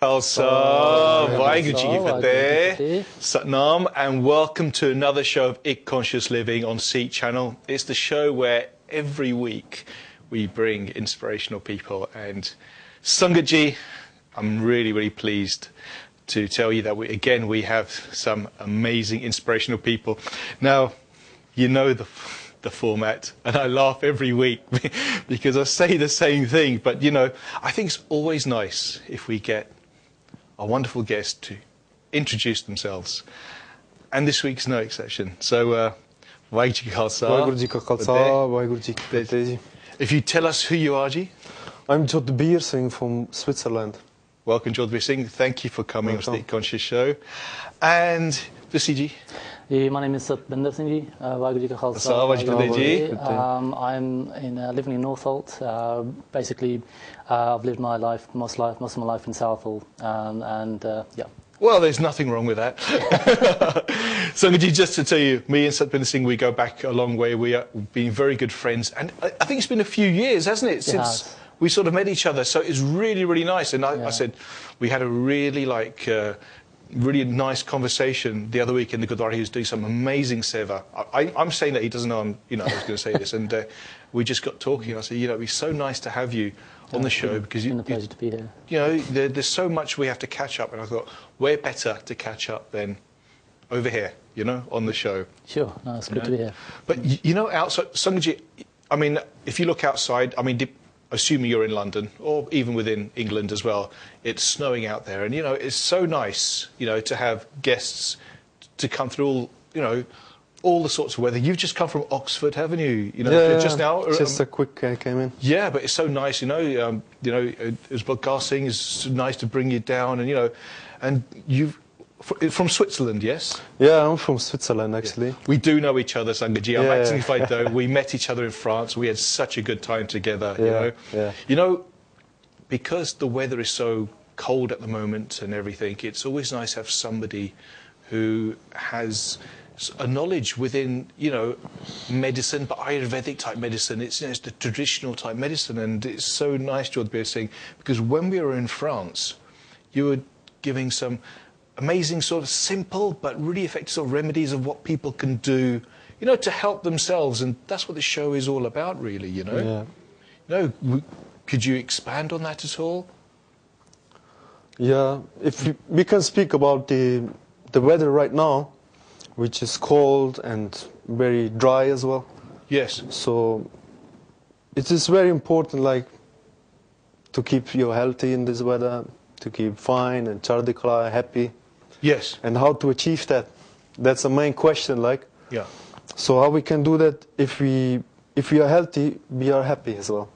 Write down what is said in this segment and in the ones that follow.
Khalsa, Waheguru Ji Ki Fateh, Satnam, and welcome to another show of Ik Conscious Living on Sikh Channel. It's the show where every week we bring inspirational people. And Sangat Ji, I'm really pleased to tell you that we have some amazing inspirational people. Now, you know the format, and I laugh every week because I say the same thing, but you know, I think it's always nice if we get a wonderful guest to introduce themselves, and this week's no exception. So, Waheguru Ji Ka Khalsa, Waheguru Ji Ki Fateh. If you tell us who you are, Ji. I'm Jodhbir Singh from Switzerland. Welcome, Jodhbir Singh. Thank you for coming on the Conscious Show. And Visi Ji. My name is Satbinder Singh Ji. Waheguru Ji Ka Khalsa. I'm living in Northolt. Basically, I've lived my life, most of my life in Southall, and yeah. Well, there's nothing wrong with that. Sangat Ji, just to tell you, me and Satbinder Singh, we go back a long way. We've been very good friends, and I think it's been a few years, hasn't it, since we sort of met each other. So it's really nice. And I said we had a really really nice conversation the other week in the Gurdwara. He was doing some amazing seva. I'm saying that he doesn't know I was going to say this, and we just got talking. I said, it'd be so nice to have you on the show because it's been a pleasure to be here. There's so much we have to catch up, and I thought, where better to catch up than over here, on the show. Sure, no, it's good to be here. But outside, Sangat Ji, if you look outside, assuming you're in London or even within England as well, it's snowing out there, and it's so nice, to have guests to come through all the sorts of weather. You've just come from Oxford, haven't you? Just now. Just a quick came in. Yeah, but it's so nice, as Gar Singh, it's nice to bring you down, and you've from Switzerland, yes? Yeah, I'm from Switzerland, actually. Yeah. We do know each other, Sangat Ji. I'm magnified though. We met each other in France. We had such a good time together, because the weather is so cold at the moment and everything, it's always nice to have somebody who has a knowledge within, medicine, but Ayurvedic type medicine. It's the traditional type medicine, and it's so nice, Jodhbir Singh, because when we were in France, you were giving some amazing sort of simple but really effective sort of remedies of what people can do, to help themselves, and that's what the show is all about, really. Yeah. Could you expand on that at all? Yeah, we can speak about the weather right now, which is cold and very dry as well. Yes. So it is very important, to keep you healthy in this weather, to keep fine and chardikala, happy. Yes. And how to achieve that? That's the main question, Yeah. So how we can do that? If we are healthy, we are happy as well.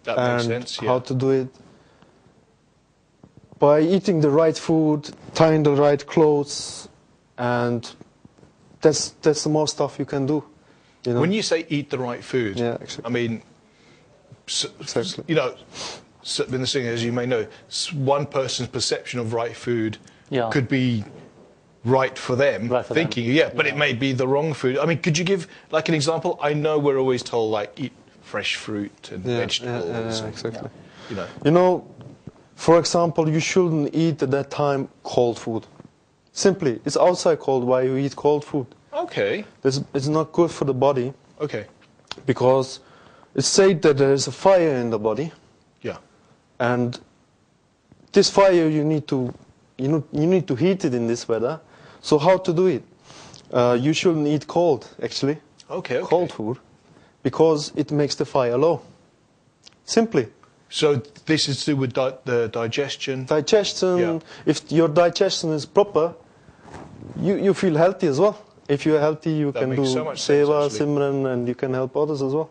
That makes sense, yeah. How to do it? By eating the right food, tying the right clothes, and that's the more stuff you can do. When you say eat the right food, exactly. Exactly. The thing, as you may know, one person's perception of right food could be right for them, thinking, but it may be the wrong food. Could you give an example? I know we're always told eat fresh fruit and vegetables. Yeah, exactly. For example, you shouldn't eat at that time cold food. Simply, it's outside cold. Why you eat cold food? Okay. It's not good for the body. Okay. Because it's said that there is a fire in the body. Yeah. And this fire you need to heat it in this weather. So how to do it? You shouldn't eat cold, actually. Okay. Cold food, because it makes the fire low. Simply. So this is to do with the digestion? Digestion. Yeah. If your digestion is proper, you feel healthy as well. If you're healthy, you can do seva, simran, and you can help others as well.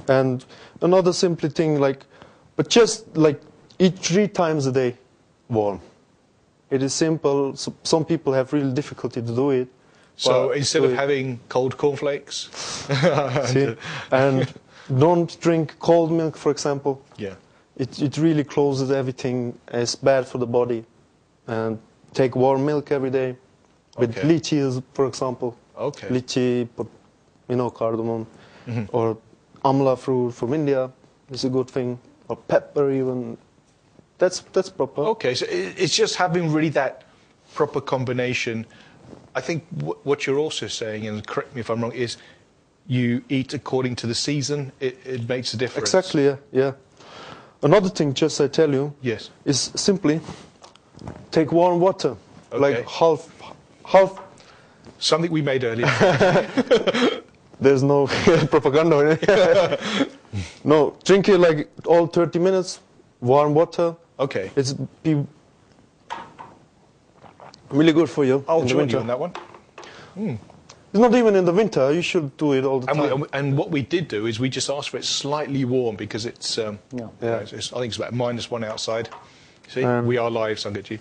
And another simple thing, but just eat 3 times a day warm. It is simple. Some people have real difficulty to do it. So instead of having cold cornflakes? And don't drink cold milk, for example. Yeah. It really closes everything. It's bad for the body. And take warm milk every day. With lychees, for example. Okay. Lychee, cardamom. Or amla fruit from India is a good thing. Or pepper even. That's proper. Okay, so it's just having really that proper combination. I think what you're also saying, and correct me if I'm wrong, is you eat according to the season. It makes a difference. Exactly, yeah. Another thing, just I tell you, yes, is simply take warm water, like half. Something we made earlier. There's no propaganda in it. No, drink it like all 30 minutes, warm water. Okay. It's be really good for you. I'll join you on that one. It's not even in the winter. You should do it all the time. And what we did do is we just asked for it slightly warm because it's, I think it's about -1 outside. See, we are live, Sangaji.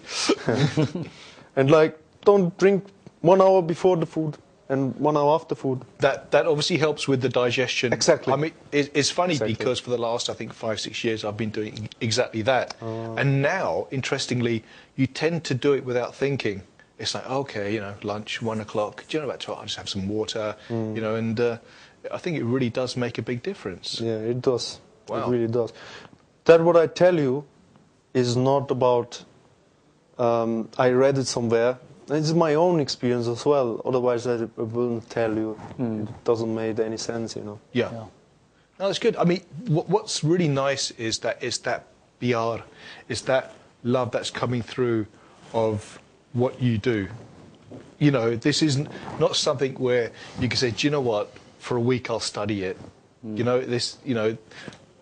And like, don't drink 1 hour before the food and 1 hour after food. That obviously helps with the digestion. Exactly. I mean, it's funny because for the last, I think, 5-6 years, I've been doing exactly that. And now, interestingly, you tend to do it without thinking. It's like, okay, you know, lunch, 1 o'clock. Do you know about 12? I'll just have some water, you know, and I think it really does make a big difference. Yeah, it does. Wow. It really does. That what I tell you is not about, I read it somewhere. It's my own experience as well. Otherwise, I wouldn't tell you. It doesn't make any sense, you know. Yeah. No, that's good. I mean, what's really nice is that biar, is that love that's coming through of what you do. You know, this isn't not something where you can say, do you know what, for a week I'll study it. You know,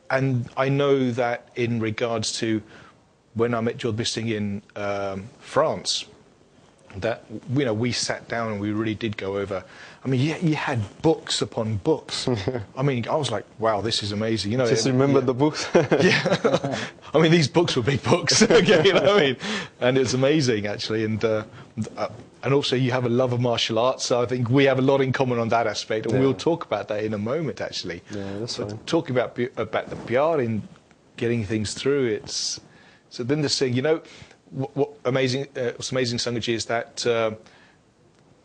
and I know that in regards to when I met George Bisting in France, that, you know, we sat down and we really did go over. I mean, you had books upon books. I mean, I was like, wow, this is amazing. You know, just remember the books. Yeah, I mean, these books were big books. Okay, you know what I mean? And it's amazing, actually. And also, you have a love of martial arts, so I think we have a lot in common on that aspect. And we'll talk about that in a moment, actually. Yeah, that's fine. Talking about the PR in getting things through, so then the thing, you know. What's amazing, Sangaji, is that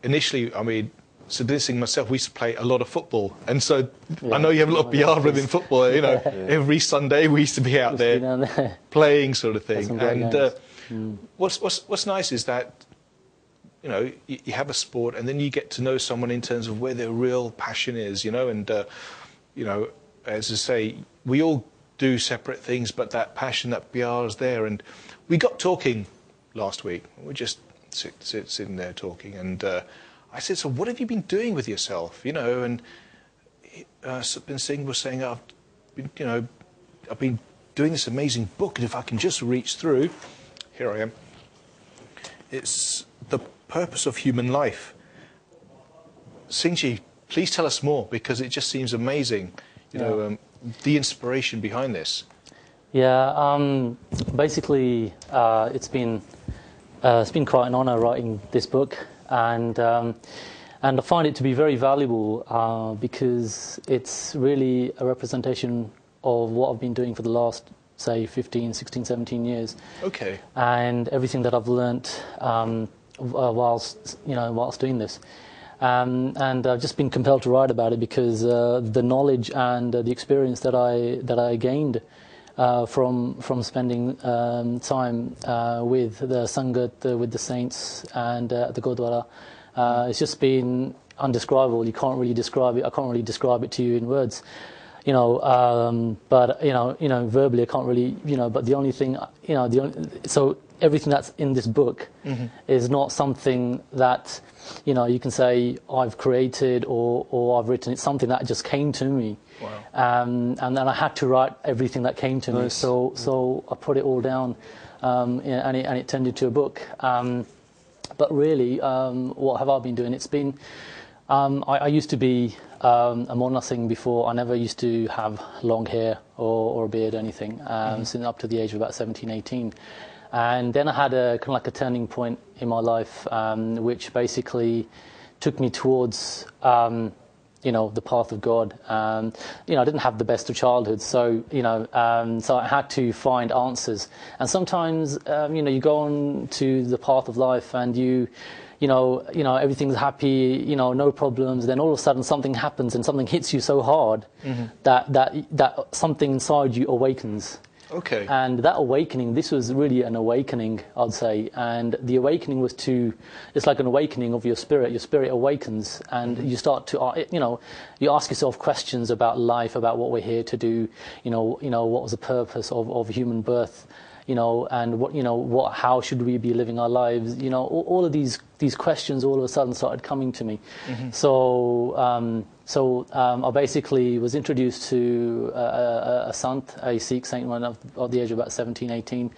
initially, I mean, so this thing myself, we used to play a lot of football, and so I know you have a lot of PR within football. You know, every Sunday we used to be out there playing, sort of thing. And what's nice is that, you know, you have a sport, and then you get to know someone in terms of where their real passion is. You know, and you know, as I say, we all do separate things, but that passion, that PR is there. And we got talking last week. We just sitting there talking, and I said, "So, what have you been doing with yourself?" You know, and Singh was saying, "I've been doing this amazing book, and if I can just reach through, here I am. It's the purpose of human life." Singhji, please tell us more, because it just seems amazing. You know, the inspiration behind this. Yeah, basically, it's been quite an honour writing this book, and I find it to be very valuable because it's really a representation of what I've been doing for the last, say, 15, 16, 17 years. Okay. And everything that I've learnt whilst doing this. And I've just been compelled to write about it because the knowledge and the experience that I gained from spending time with the Sangat, with the saints, and the Gurdwara, it's just been undescribable. You can't really describe it. I can't really describe it to you in words, you know. But you know, verbally I can't really, you know. But the only thing, you know, so everything that's in this book is not something that, you know, you can say I've created or I've written. It's something that just came to me. Wow. And then I had to write everything that came to me. So I put it all down, and it turned into a book. But really, what have I been doing? It's been, I used to be a Mona Singh before. I never used to have long hair or a beard or anything, since up to the age of about 17, 18. And then I had a kind of like a turning point in my life, which basically took me towards, you know, the path of God. You know, I didn't have the best of childhood, so you know, so I had to find answers. And sometimes, you know, you go on to the path of life, and you know, everything's happy, you know, no problems. Then all of a sudden, something happens, and something hits you so hard that something inside you awakens. Okay. And that awakening, this was really an awakening, I'd say. And the awakening was it's like an awakening of your spirit. Your spirit awakens, and you start to, you ask yourself questions about life, about what we're here to do. What was the purpose of human birth? And how should we be living our lives? All of these questions all of a sudden started coming to me. So I basically was introduced to a sant, a Sikh saint, when I was at the age of about 17, 18,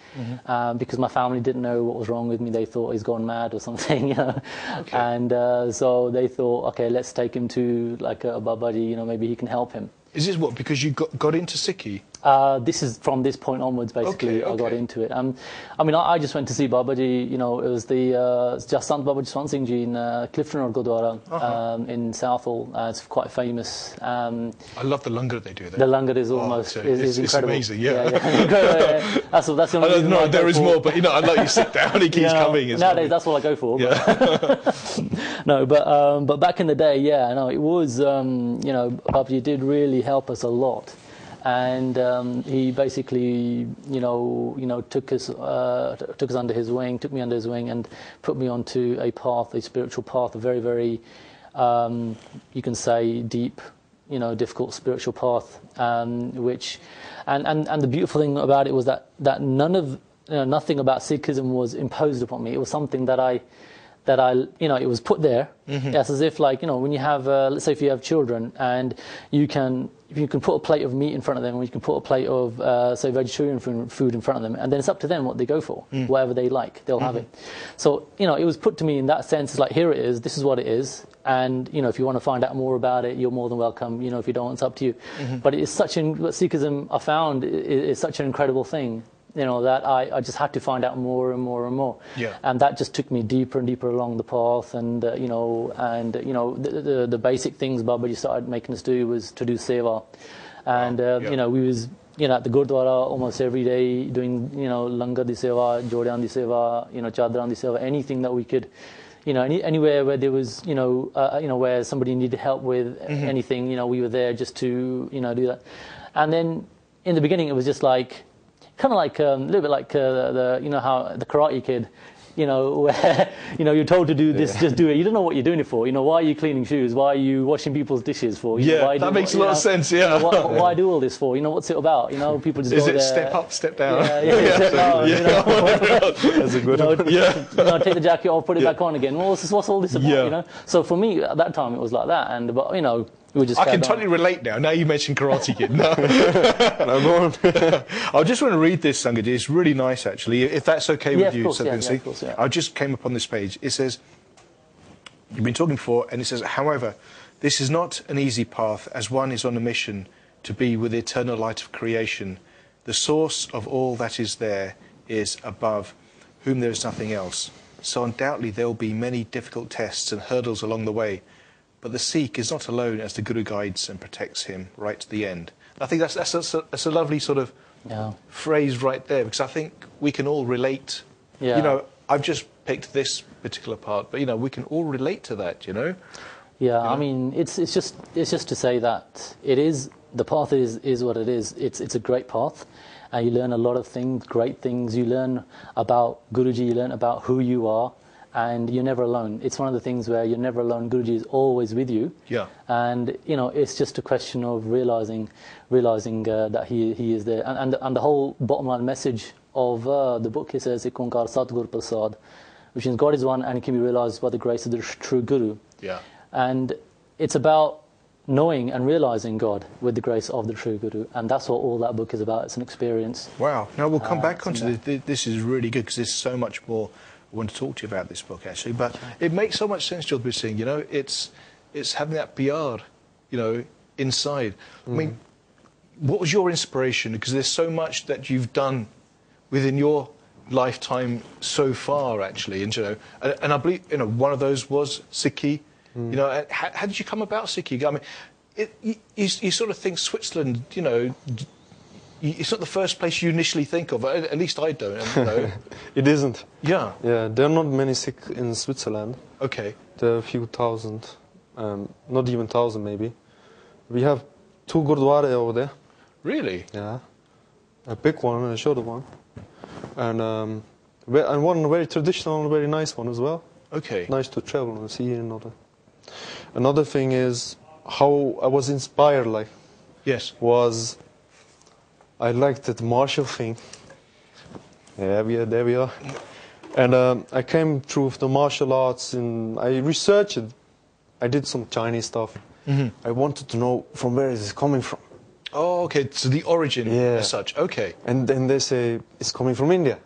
because my family didn't know what was wrong with me. They thought he's gone mad or something, Okay. And so they thought, okay, let's take him to like a Babaji, maybe he can help him. Is this what, because you got into Sikhi? This is from this point onwards, basically, Okay. I got into it. I just went to see Babaji, it was the Sant Babaji Swan Singh Ji in Clifton Road Gurdwara in Southall. It's quite famous. I love the langar they do there. The langar is almost is incredible. It's amazing, yeah. That's the only reason no, there is more, but I like you sit down, he keeps coming. Nowadays, that's what I go for. No, but back in the day, it was, Babaji did really help us a lot. And he basically, took us under his wing, took me under his wing, and put me onto a path, a spiritual path, a very, very, you can say, deep, difficult spiritual path. And the beautiful thing about it was that nothing about Sikhism was imposed upon me. It was something that I it was put there. It's as if, like, when you have, let's say, if you have children, and you can put a plate of meat in front of them, or you can put a plate of, say, vegetarian food in front of them, and then it's up to them what they go for. Whatever they like, they'll have it. So, it was put to me in that sense. It's like, here it is. This is what it is. And, if you want to find out more about it, you're more than welcome. If you don't, it's up to you. But it's Sikhism, I found, is such an incredible thing. That I just had to find out more and more and more. Yeah. And that just took me deeper and deeper along the path. And, the basic things Babaji started making us do was to do seva. And, we was, at the Gurdwara almost every day doing, langar di seva, jodyan di seva, chadran di seva, anything that we could, anywhere where there was, where somebody needed help with anything, we were there just to, do that. And then in the beginning, it was just like, kind of like a little bit like how the Karate Kid, where you're told to do this, just do it. You don't know what you're doing it for. Why are you cleaning shoes? Why are you washing people's dishes for? Why that makes a lot of sense. Yeah. Why do all this for? What's it about? People just is go it there. step up, step down? Step down. That's a good one. Take the jacket off, put it back on again. Well, what's all this about? So for me at that time it was like that, but we just. I can totally relate now. Now you mentioned Karate Kid. No, go on. I just want to read this, Sangaji. It's really nice, actually. If that's okay with you, of course, I just came up on this page. It says, you've been talking before, and it says, however, this is not an easy path, as one is on a mission to be with the eternal light of creation. The source of all that is there is above, whom there is nothing else. So undoubtedly there will be many difficult tests and hurdles along the way. But the Sikh is not alone as the Guru guides and protects him right to the end. I think that's a lovely sort of phrase right there, because I think we can all relate. Yeah. I've just picked this particular part, but we can all relate to that. Yeah, I mean, it's just to say that the path is what it is. It's a great path, and you learn a lot of things, great things. You learn about Guruji, you learn about who you are. And you're never alone. It's one of the things where you're never alone. Guruji is always with you. Yeah. And it's just a question of realizing that he is there. And the whole bottom line message of the book, he says, Ikonkar Satgur Prasad, which means God is one and it can be realized by the grace of the true Guru. Yeah. And it's about knowing and realizing God with the grace of the true Guru, and that's what all that book is about. It's an experience. Wow. Now we'll come back onto this. This is really good because there's so much more I want to talk to you about this book, actually, but it makes so much sense, Jodhpur Singh. It's having that PR, inside. I mean, what was your inspiration? Because there's so much that you've done within your lifetime so far, actually, and I believe one of those was Sikhi. How did you come about Sikhi? I mean, you sort of think Switzerland, it's not the first place you initially think of. At least I don't. It isn't. Yeah. Yeah, there are not many Sikh in Switzerland. Okay. There are a few thousand, not even 1,000 maybe. We have 2 Gurdwara over there. Really? Yeah. A big one and a shorter one. And one very traditional and very nice one as well. Okay. Nice to travel and see another. Another thing is how I was inspired, like. Yes. Was I liked that martial thing. Yeah, there we are. And I came through the martial arts and I researched it. I did some Chinese stuff. I wanted to know from where is it coming from. Oh, okay. So the origin as such. Okay. And then they say it's coming from India.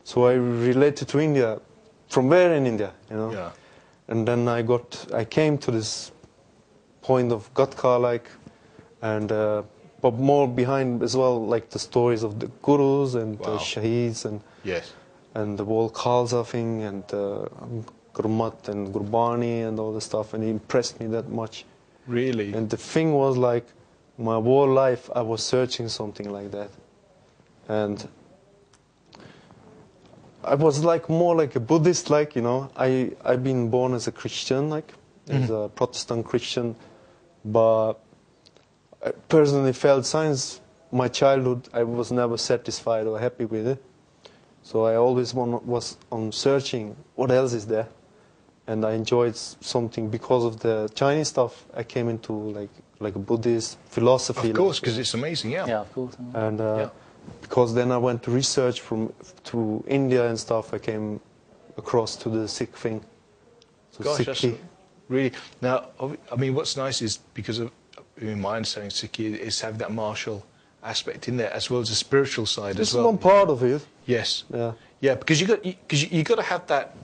So I related to India. From where in India, you know? Yeah. And then I came to this point of Gatka, like, and but more behind as well, like the stories of the gurus and the shaheeds and the whole Khalsa thing and Gurmat and Gurbani and all the stuff, and it impressed me that much. Really? And the thing was like, my whole life I was searching something like that, and I was like more like a Buddhist, like, you know. I've been born as a Christian, like as a Protestant Christian, but I personally felt since my childhood I was never satisfied or happy with it. So I always was on searching what else is there, and I enjoyed something because of the Chinese stuff. I came into like a Buddhist philosophy. Of course, because it's amazing, yeah. Yeah, of course. And because then I went to research to India and stuff, I came across to the Sikh thing. So Gosh, Sikhi. that's really. Now, I mean, what's nice is because of, in my understanding, Sikhi is having that martial aspect in there as well as the spiritual side as well. It's one part of it. Yes. Yeah. Yeah, because you got to have that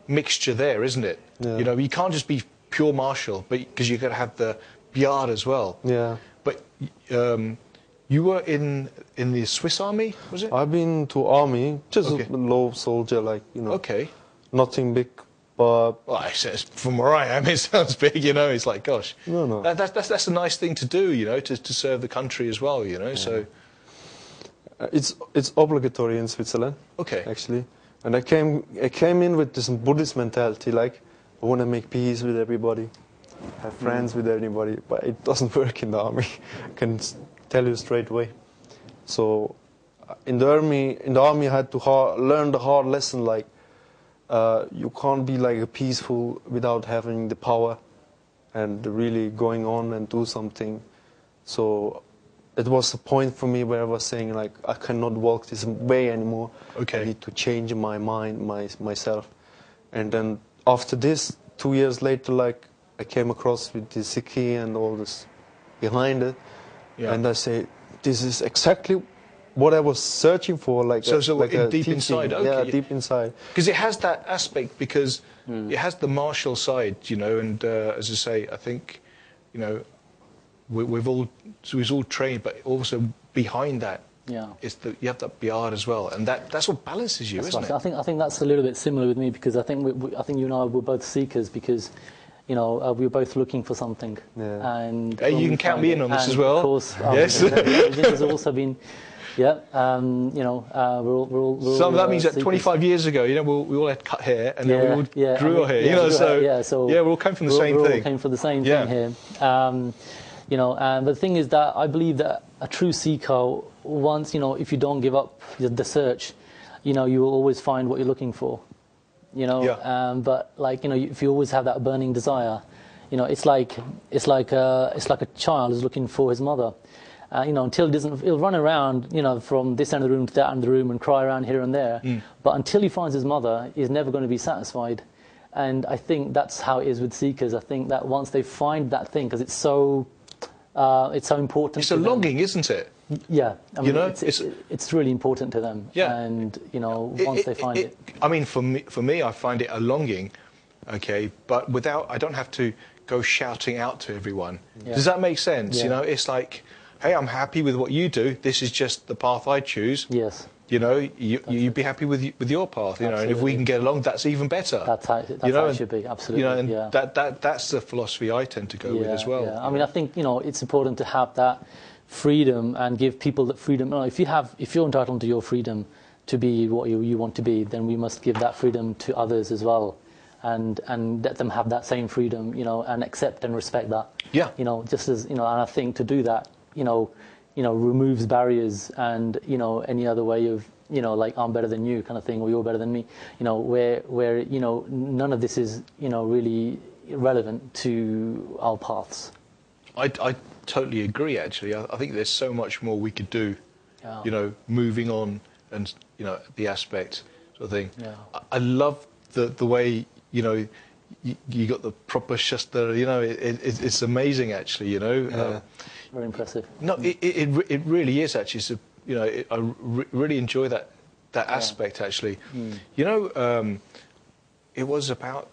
mixture there, isn't it? Yeah. You know, you can't just be pure martial, but because you got to have the Biyad as well. Yeah. But you were in the Swiss Army, was it? I've been to army, just a low soldier, like, you know. Okay. Nothing big, but. Well, I said, from where I am, it sounds big. You know, it's like, gosh. No. That's a nice thing to do. You know, to serve the country as well. You know, so. It's obligatory in Switzerland. Okay. Actually, and I came in with this Buddhist mentality, like I want to make peace with everybody, have friends with anybody, but it doesn't work in the army. I can tell you straight away. So, in the army, I had to learn the hard lesson, like you can't be like a peaceful without having the power, and really going on and do something. So. It was a point for me where I was saying, like, I cannot walk this way anymore. Okay. I need to change my mind, myself. And then after this, 2 years later, like, I came across with the Sikhi and all this behind it. Yeah. And I say, this is exactly what I was searching for. Like, so like deep inside, okay. Yeah, deep inside. Because it has that aspect, because it has the martial side, you know, and as I say, I think, you know, we've all trained, but also behind that, you have that Biyad as well, and that's what balances you, isn't it? I think that's a little bit similar with me, because I think you and I were both seekers, because we were both looking for something. Yeah. And you can count me in on this as well. Of course, yes. This has also been. Yeah, we're all. So that means that 25 years ago, you know, we all had cut hair, and then we all grew our hair. You know, so we all came from the same thing. We all came from the same thing here. You know, and the thing is that I believe that a true seeker, once, you know, if you don't give up the search, you know, you will always find what you're looking for. You know, but like, you know, if you always have that burning desire, you know, it's like a child is looking for his mother. You know, until he'll run around, you know, from this end of the room to that end of the room and cry around here and there. But until he finds his mother, he's never going to be satisfied. And I think that's how it is with seekers. I think that once they find that thing, because it's so important. It's a longing, isn't it? Yeah, I mean, you know, it's really important to them. Yeah. And you know, once they find it. I mean, for me, I find it a longing. Okay, but I don't have to go shouting out to everyone. Yeah. Does that make sense? Yeah. You know, it's like, hey, I'm happy with what you do. This is just the path I choose. Yes. You know, you be happy with your path. You know, and if we can get along, that's even better. That's how it should be. Absolutely. You know, and that's the philosophy I tend to go with as well. Yeah. I mean, I think, you know, it's important to have that freedom and give people that freedom. You know, if you're entitled to your freedom to be what you want to be, then we must give that freedom to others as well, and let them have that same freedom. You know, and accept and respect that. Yeah. You know, just as, you know, and I think to do that, you know, removes barriers and, any other way of, like I'm better than you kind of thing, or you're better than me, where none of this is, really relevant to our paths. I totally agree, actually. I think there's so much more we could do, moving on and, the aspect sort of thing. Yeah. I love the way, you got the proper Shastra, it's amazing, actually, Very impressive. No, it really is, actually. So, I really enjoy that aspect, actually. It was about,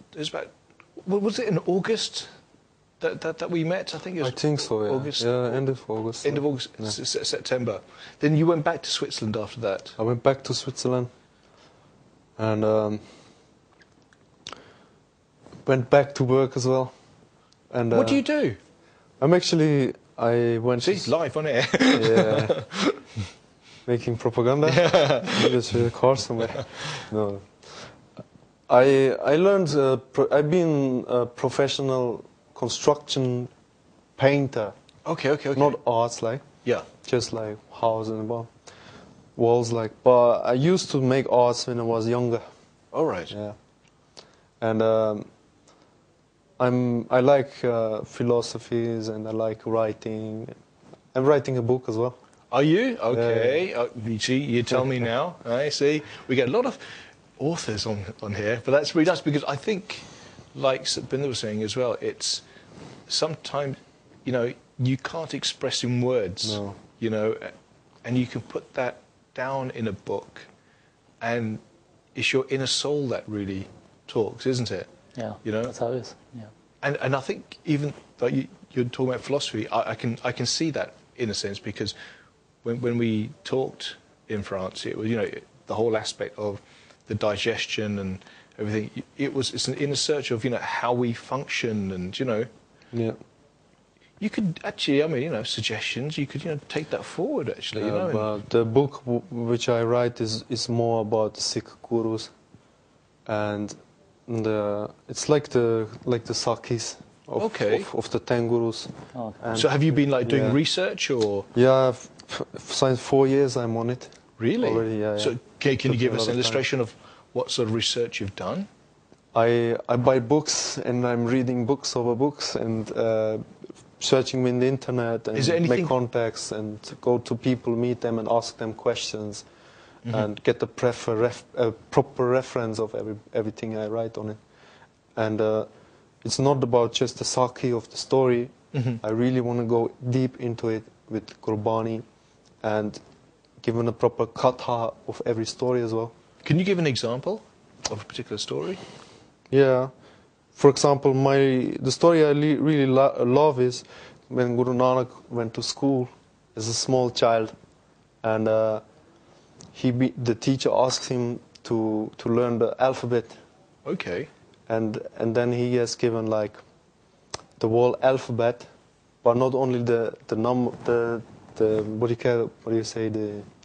was it in August that we met? I think it was. I think so, yeah. August. Yeah, end of August. End of August, yeah. September. Then you went back to Switzerland after that. I went back to Switzerland and went back to work as well. And what do you do? I went. See, live on air. Yeah. Making propaganda. Just with a car somewhere. No. I learned. I've been a professional construction painter. Okay. Not arts like. Yeah. Just like houses and walls like. But I used to make arts when I was younger. All right. Yeah. And I like philosophies and I like writing. I'm writing a book as well. Are you? Okay. You see, you tell me now. I see. We get a lot of authors on here, but that's really nice because I think, like Binda was saying as well, it's sometimes, you can't express in words, and you can put that down in a book, and it's your inner soul that really talks, isn't it? Yeah, that's how it is. Yeah. And I think even like you're talking about philosophy, I can see that in a sense because when we talked in France, it was the whole aspect of the digestion and everything. It's an inner search of how we function and Yeah. You could actually, suggestions. You could take that forward actually. But the book which I write is more about the Sikh gurus, and it's like the Sakhis of the 10 gurus. Oh. So have you been doing research or? Yeah, since 4 years I'm on it. Really? Already, yeah. So can you give us an illustration of what sort of research you've done? I buy books and I'm reading books over books and searching in the internet and make contacts and go to people, meet them and ask them questions and get a proper reference of everything I write on it. And it's not about just the Sakhi of the story. I really want to go deep into it with Gurbani and given a proper katha of every story as well. Can you give an example of a particular story? Yeah. For example, the story I really love is when Guru Nanak went to school as a small child, and the teacher asked him to learn the alphabet. Okay. And then he has given the whole alphabet, but not only the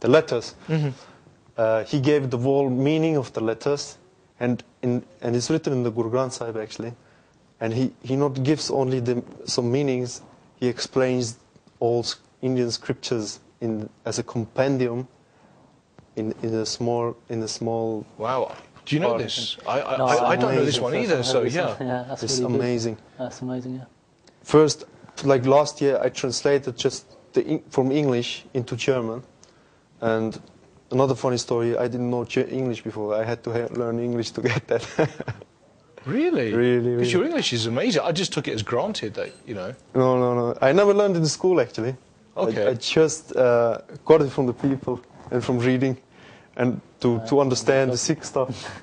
letters. He gave the whole meaning of the letters, and it's written in the Guru Granth Sahib actually. And he not gives only some meanings. He explains all Indian scriptures as a compendium in a small. Wow. Do you know this? I don't know this one either. So yeah, that's it's really amazing. Good. That's amazing. Yeah. First, last year, I translated just from English into German, and another funny story. I didn't know English before. I had to learn English to get that. Really? Really. Because your English is amazing. I just took it as granted that No. I never learned it in school actually. Okay. I just got it from the people and from reading, and to understand the Sikh stuff.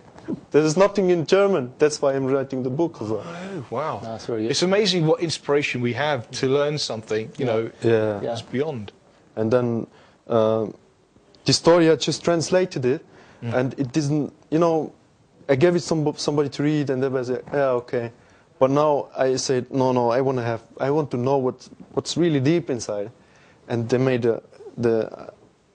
There is nothing in German. That's why I'm writing the book as well. Oh, wow. That's very good. It's amazing what inspiration we have to learn something, it's beyond. And then the story, I just translated it, and it didn't, I gave it somebody to read, and they were like, yeah, okay. But now I said, no, I want to know what's really deep inside. And they made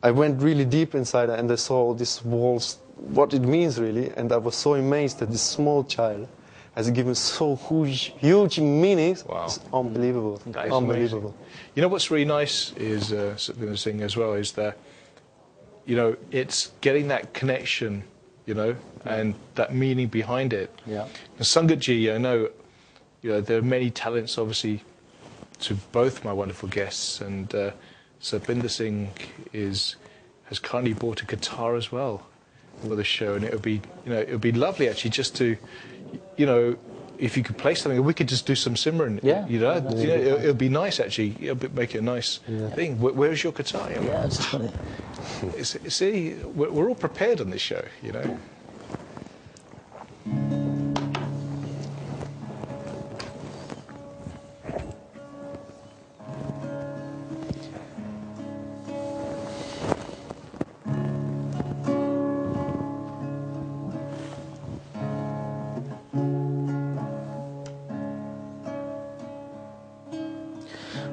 I went really deep inside, and I saw all these walls, what it means really, and I was so amazed that this small child has given so huge meanings. Wow. It's unbelievable. That is unbelievable. Amazing. You know what's really nice is Singh as well is that, you know, it's getting that connection, you know, and that meaning behind it. Yeah. And Sangat Ji, I know, you know, there are many talents, obviously, to both my wonderful guests, and Sarbinder Singh has kindly bought a guitar as well for the show, and it would be, you know, it would be lovely actually just to, you know, if you could play something, we could just do some Simran. Yeah. You know, it would be nice actually. It would make it a nice thing. Where's your guitar? Yeah, it's funny. See, we're all prepared on this show, you know.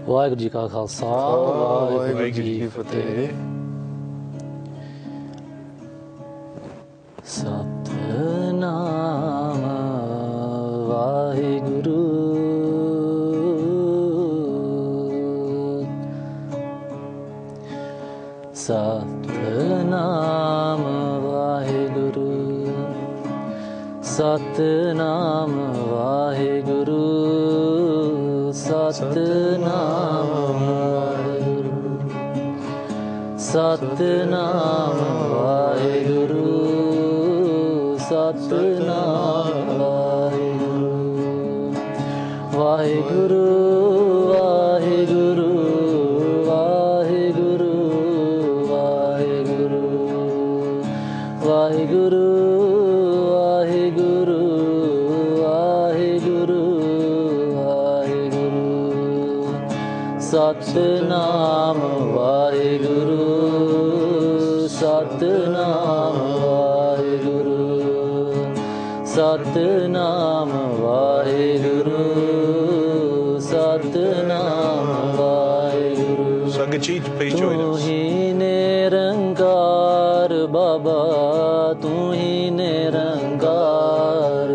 Waheguru ji ਕਾ ਖਾਲਸਾ ਵਾਹਿਗੁਰੂ ਜੀ ਕੀ ਫਤਿਹ Satnam Waheguru Satnam Waheguru Satnam Waheguru Satnam Waheguru Satnam Waheguru Satnam Waheguru Waheguru Waheguru Waheguru Waheguru Waheguru Waheguru Satnam Waheguru Satnam Waheguru Satnam Waheguru Satnam Waheguru Sangat Ji, please join us. ਤੂੰ ਹੀ ਨਿਰੰਕਾਰ ਬਾਬਾ ਤੂੰ ਹੀ ਨਿਰੰਕਾਰ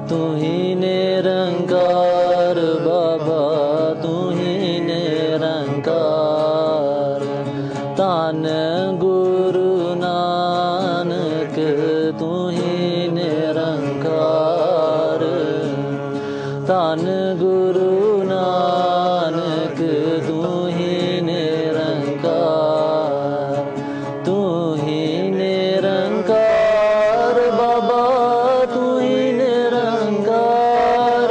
ਤੂੰ ਹੀ ਨਿਰੰਕਾਰ ਬਾਬਾ ਤੂੰ ਹੀ ਨਿਰੰਕਾਰ ਧੰਨ ਗੁਰੂ ਨਾਨਕ ਤੂੰ ਹੀ ਨਿਰੰਕਾਰ ਧੰਨ ਗੁਰੂ ਨਾਨਕ ਤੂੰ ਹੀ ਨਿਰੰਕਾਰ ਤੂੰ ਹੀ ਨਿਰੰਕਾਰ ਬਾਬਾ ਤੂੰ ਹੀ ਨਿਰੰਕਾਰ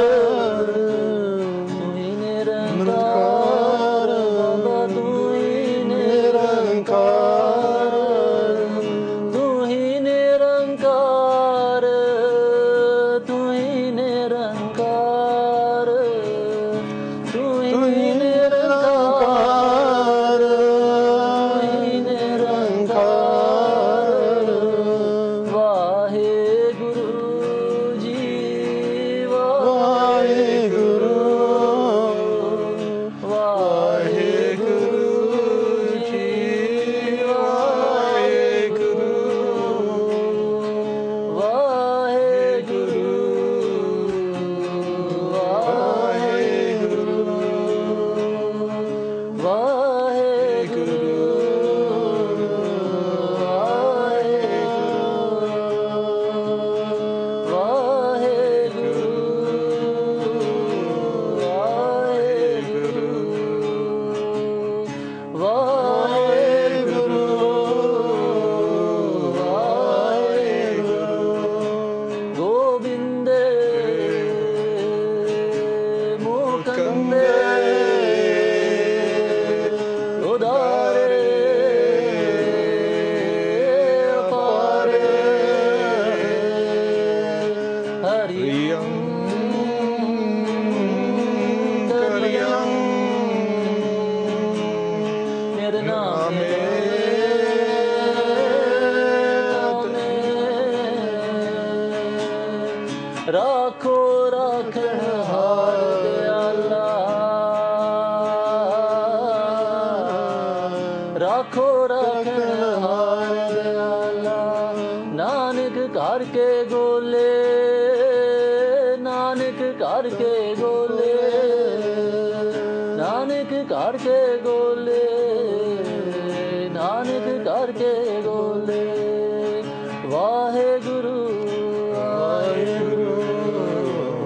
ਤੂੰ ਹੀ ਨਿਰੰਕਾਰ ਬਾਬਾ ਤੂੰ ਹੀ ਨਿਰੰਕਾਰ ਤੂੰ ਹੀ ਨਿਰੰਕਾਰ ਤੂੰ ਹੀ ਨਿਰੰਕਾਰ ਤੂੰ ਹੀ ਨਿਰੰਕਾਰ ਵਾਹਿਗੁਰੂ ਜੀ ਵਾਹਿਗੁਰੂ ਵਾਹਿਗੁਰੂ ਜੀ ਵਾਹਿਗੁਰੂ ਵਾਹਿਗੁਰੂ ਗੋਬਿੰਦੇ ਮੁਕੰਦੇ ਉਦਾਰੇ ਅਪਾਰੇ ਹਰਿਯੰ ਕਰਿਯੰ ਨਿਰਨਾਮੇ ਰਾਖੋ ਰਾਖਣ ਹਾਰ ਦਿਆਲਾ ਰਾਖੋ ਰਾਖਣ ਹਾਰ ਦਿਆਲਾ ਨਾਨਕ ਘਰ ਕੇ ਗੋਲੇ करके गोले नानक करके गोले नानक करके गोले वाहे गुरु वाहे गुरु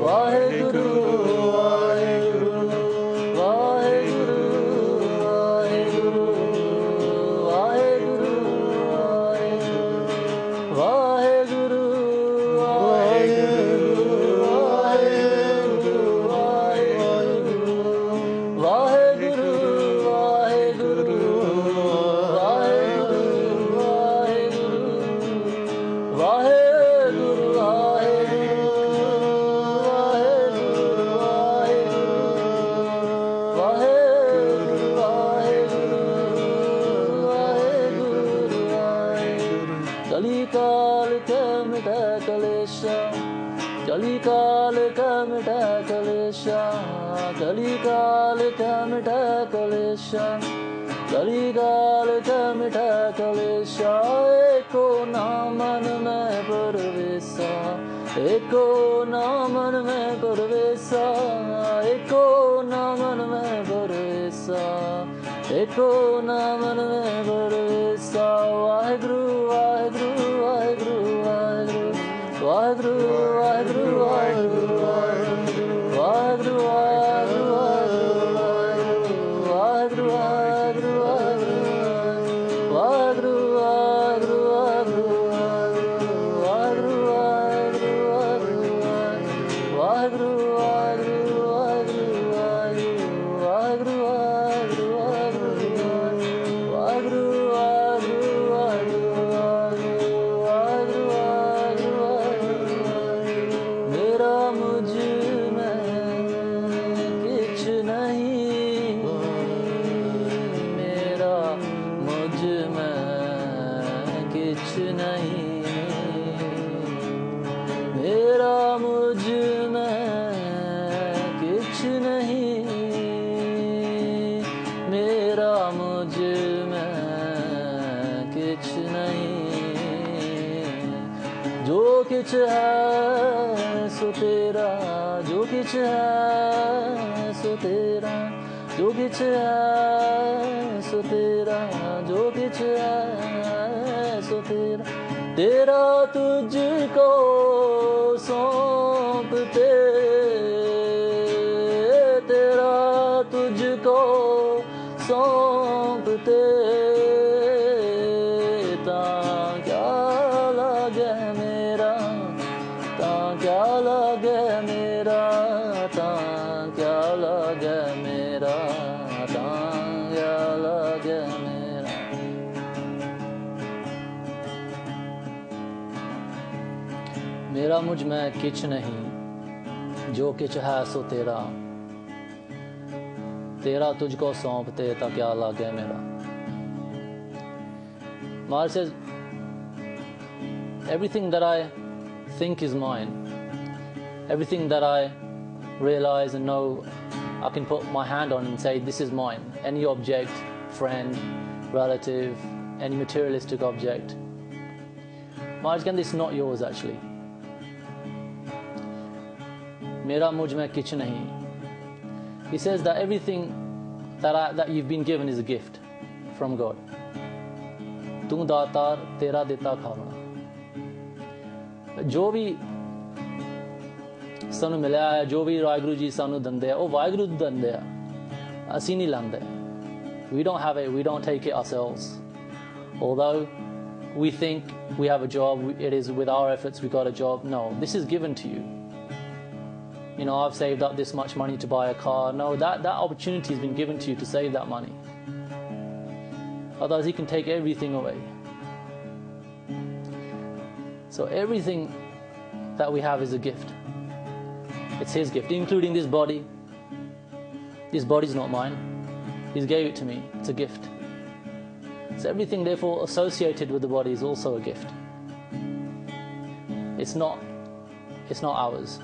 वाहे गुरु वाहे गुरु वाहे गुरु वाहे गुरु वाहे गुरु वाहे गुरु वाहे कली काल का मिटा कलेशा कली काल का मिटा कलेशा कली काल का मिटा कलेशा एको नामन में परवेसा एको नामन में परवेसा एको नामन में परवेसा एको नामन में परवेसा वाहेगुरु वाहेगुरु वाहेगुरु वाहेगुरु वाहेगुरु वाहेगुरु वाहेगुरु वाहेगुरु वाहेगुरु वाहेगुरु किछ है सो तेरा जो किछ है सो तेरा जो किछ है सो तेरा जो किछ है सो तेरा तेरा तुझको सौंपते तेरा तुझको सौंपते मेरा मुझ में किछ नहीं जो किछ है सो तेरा तेरा तुझको सौंपते ता क्या लागे मेरा Maharaj says everything that I think is mine, everything that I realize and know I can put my hand on and say this is mine. Any object, friend, relative, any materialistic object, Maharaj can, this is not yours actually. Mera mujh mein kich nahi. He says that everything that you've been given is a gift from God. Tu daatar tera deta khavna. Jo bhi sanu milya hai, jo bhi Waheguru ji sanu dande hai, oh Waheguru dande hai. Asi nahi lande. We don't have it, we don't take it ourselves. Although we think we have a job, it is with our efforts we got a job. No, this is given to you. You know, I've saved up this much money to buy a car. No, that opportunity has been given to you to save that money. Otherwise, he can take everything away. So everything that we have is a gift. It's his gift, including this body. This body's not mine. He gave it to me. It's a gift. So everything, therefore, associated with the body is also a gift. It's not ours.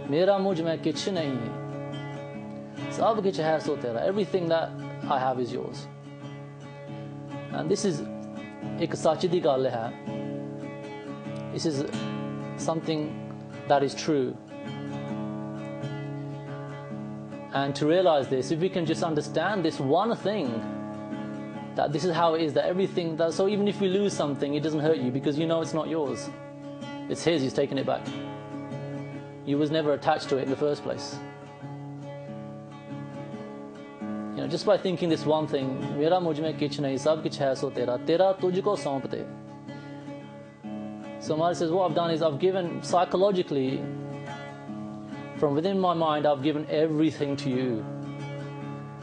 मेरा मुझ में किछ नहीं है सब किछ है सो तेरा everything that I have is yours and this is एक सच दी गल है this is something that is true And to realize this, if we can just understand this one thing, that this is how it is, that everything, that, so even if we lose something, it doesn't hurt you because you know it's not yours. It's his, he's taken it back. You was never attached to it in the first place. You know, just by thinking this one thing, मेरा मुझ में किछ नहीं, सब कुछ है सो तेरा, तेरा तुझको सौंपते. So Maharaj says, what I've done is I've given psychologically, from within my mind, I've given everything to you.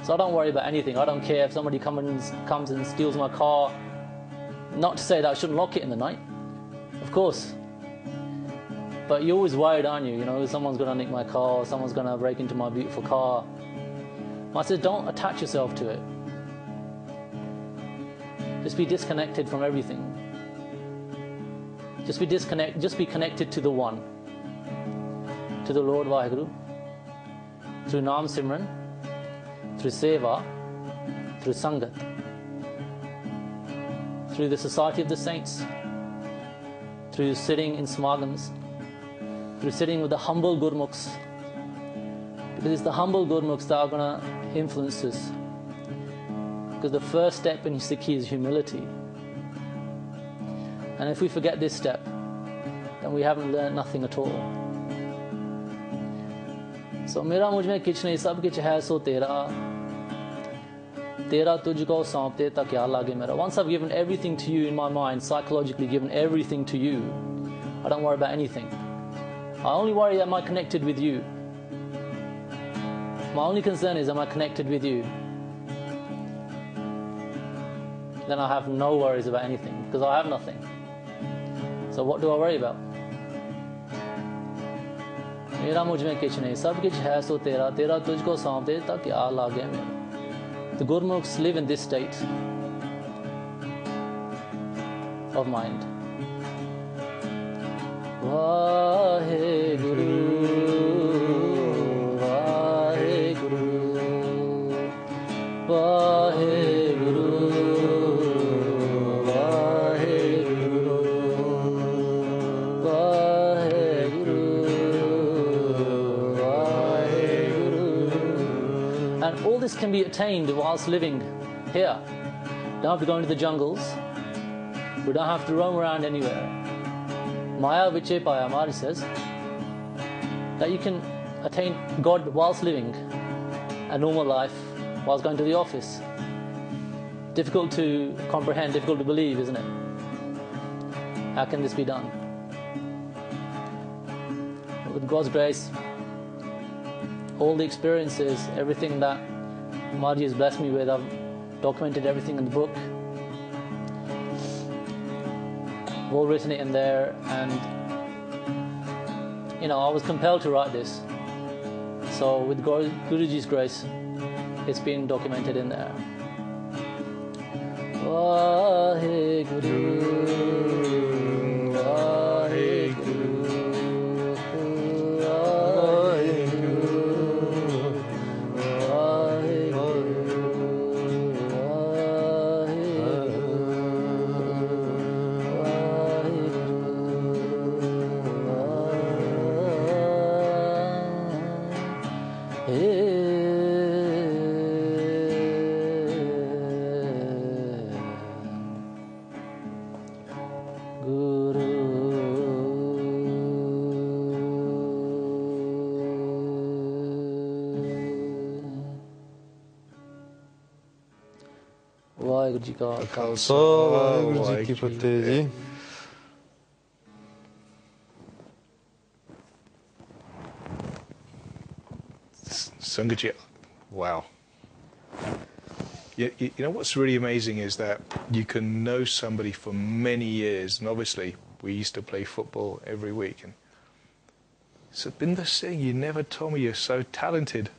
So I don't worry about anything. I don't care if somebody comes and steals my car. Not to say that I shouldn't lock it in the night, of course. But you're always worried, aren't you? You know, someone's going to nick my car, someone's going to break into my beautiful car. I said, don't attach yourself to it. Just be disconnected from everything. Just be connected to the One, to the Lord Vaheguru, through Naam Simran, through Seva, through Sangat, through the society of the saints, through sitting in smagams, through sitting with the humble Gurmukhs, because it's the humble Gurmukhs that are going to influence us. Because the first step in Sikhi is humility. And if we forget this step, then we haven't learned nothing at all. So, मेरा मुझ में किछ नहीं, सब किछ है सो तेरा, तेरा तुझको सौंपते ता क्या लागे मेरा. Once I've given everything to you in my mind, psychologically given everything to you, I don't worry about anything. I only worry, am I connected with you? My only concern is, am I connected with you? Then I have no worries about anything, because I have nothing. So what do I worry about? मेरा मुझ में किछ नहीं, सब किछ है सो तेरा, तेरा तुझको सौंप दे ता क्या लागे मेरा. The Gurmukhs live in this state of mind. Vaheguru, Vaheguru, Vaheguru, Vaheguru, Vaheguru, Vaheguru. And all this can be attained whilst living here. We don't have to go into the jungles. We don't have to roam around anywhere. Maya Viche Paya, Maharaj says that you can attain God whilst living a normal life, whilst going to the office. Difficult to comprehend, difficult to believe, isn't it? How can this be done? With God's grace, all the experiences, everything that Maharaj has blessed me with, I've documented everything in the book. I've all written it in there, and you know, I was compelled to write this. So with Guruji's grace, it's been documented in there. Vaheguru, Vaheguru, Waheguru ji ਕਾ ਖਾਲਸਾ ਵਾਹਿਗੁਰੂ ਜੀ ਕੀ ਫਤਿਹ ਜੀ. Sangaji, wow. You know what's really amazing is that you can know somebody for many years, and obviously we used to play football every week. And Satbinder Singh, you never told me you're so talented.